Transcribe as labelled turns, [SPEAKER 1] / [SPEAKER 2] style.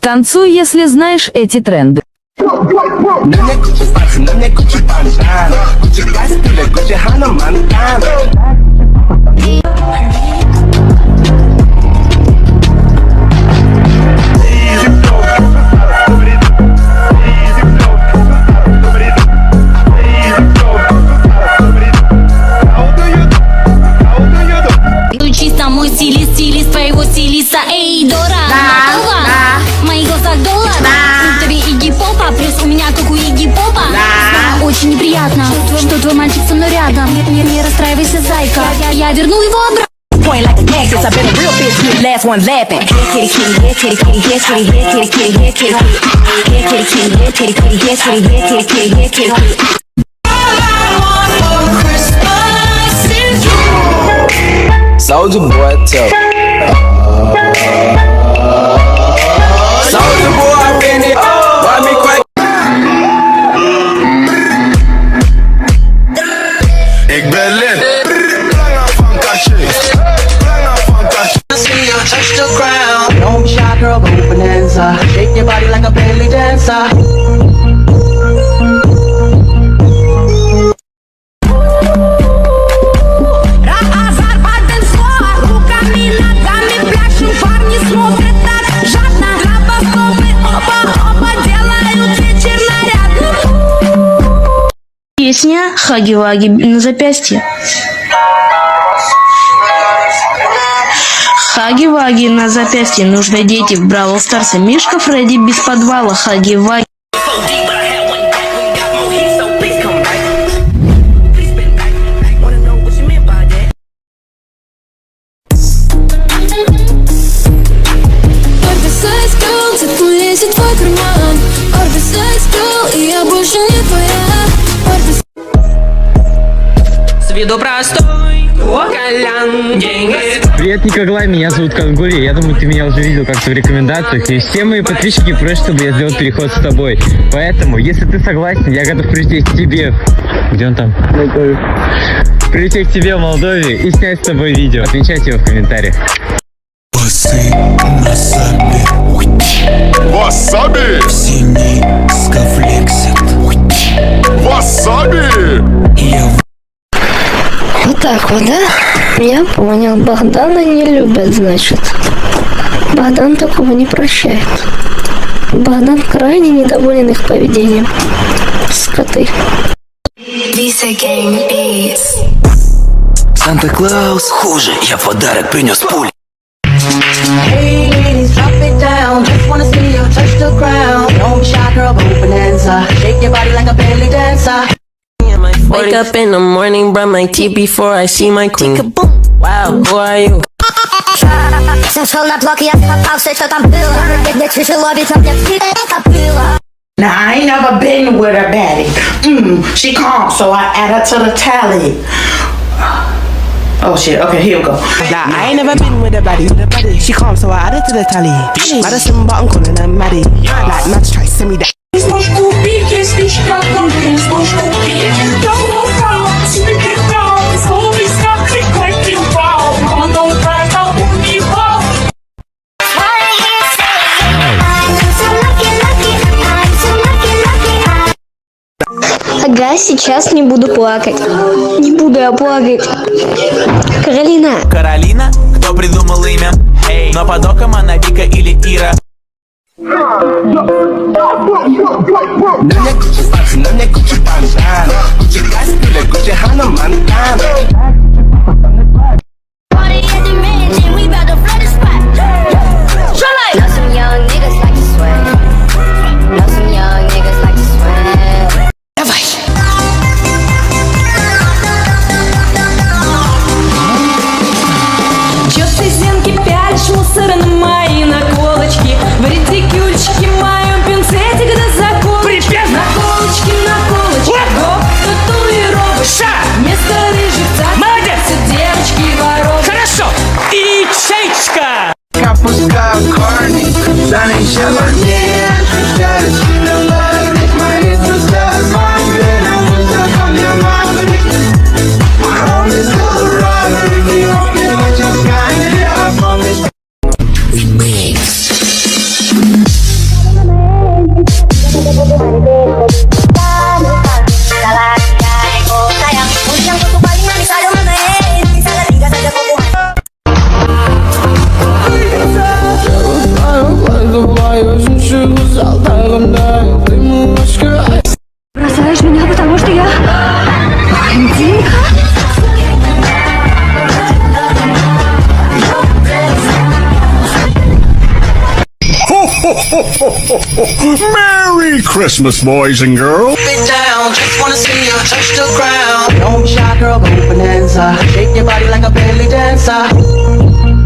[SPEAKER 1] Танцуй, если знаешь эти тренды.
[SPEAKER 2] Чисто мой стилист, стилист твоего стилиста. Эй, Дора, готова? В моих глазах доллар. У тебя Игги Попа, плюс у меня как у Игги Попа. Очень неприятно, что твой мальчик со мной рядом. Не расстраивайся, зайка, я верну его обратно.
[SPEAKER 3] Point like a cactus, I've been a real bitch, you the last one laughing. Here kitty kitty, here kitty kitty, here kitty kitty, here kitty kitty, here kitty kitty, here kitty kitty, here kitty kitty, here kitty kitty, here kitty kitty.
[SPEAKER 4] Soulja Boy, tell. Soulja Boy, I been it. Why me quite? Ik ben lid. Langer van Caché. See you touch the ground.
[SPEAKER 5] Don't be shy, girl, go bonanza. Shake your body like a belly dancer.
[SPEAKER 6] Песня Хаги-Ваги на запястье. Хаги-Ваги на запястье. Нужны дети в Бравл Старсе. Мишка Фредди без подвала. Хаги-Ваги.
[SPEAKER 7] С виду простой, Колян, деньги.
[SPEAKER 8] Привет, Николай, меня зовут Кангули. Я думаю, ты меня уже видел как-то в рекомендациях. И все мои подписчики просят, чтобы я сделал переход с тобой. Поэтому, если ты согласен, я готов прилететь к тебе. Где он там? Прилететь к тебе в Молдове и снять с тобой видео. Отмечайте его в комментариях.
[SPEAKER 4] Васаби!
[SPEAKER 9] Синий скафлексит.
[SPEAKER 4] Васаби!
[SPEAKER 10] Вот так вот, да? Я понял. Богдана не любят, значит. Богдан такого не прощает. Богдан крайне недоволен их поведением. Скоты.
[SPEAKER 9] Санта-Клаус хуже, я подарок принес пуль.
[SPEAKER 5] Hey ladies, drop it down. Just wanna see you touch the ground. Don't be shy, girl, go bonanza. Shake your body like a belly dancer.
[SPEAKER 7] Wake up in the morning, brush my teeth before I see my queen. Wow, who are you?
[SPEAKER 2] Шел на блок, я попался, что там было. Мне тяжело, ведь у меня это было.
[SPEAKER 11] Now, I ain't never been with a baddie. She calm, so I add her to the tally. Oh shit, okay, here we go.
[SPEAKER 7] Nah, I ain't never been with a baddie. She calm, so I added to the tally. Madison button calling her Maddie. Like, Mads try to send me that.
[SPEAKER 10] Ага, сейчас не буду плакать. Не буду я плакать. Каролина.
[SPEAKER 9] Каролина? Кто придумал имя? Но под оком она Вика или Ира.
[SPEAKER 3] Мусора на мои наколочки, в ретикюльчике моем пинцетик да закон. Наколочки, татуировочка. Вместо рыжих цапов девочки воров.
[SPEAKER 7] Хорошо! И чайчка!
[SPEAKER 4] Капуска корни, занесела не
[SPEAKER 9] Remix.
[SPEAKER 10] Бросаешь меня, потому что я блондинка?
[SPEAKER 4] Merry Christmas, boys and girls.
[SPEAKER 5] Drop it down, just wanna see you touch the ground. Don't be shy, girl, go bonanza. Shake your body like a belly dancer.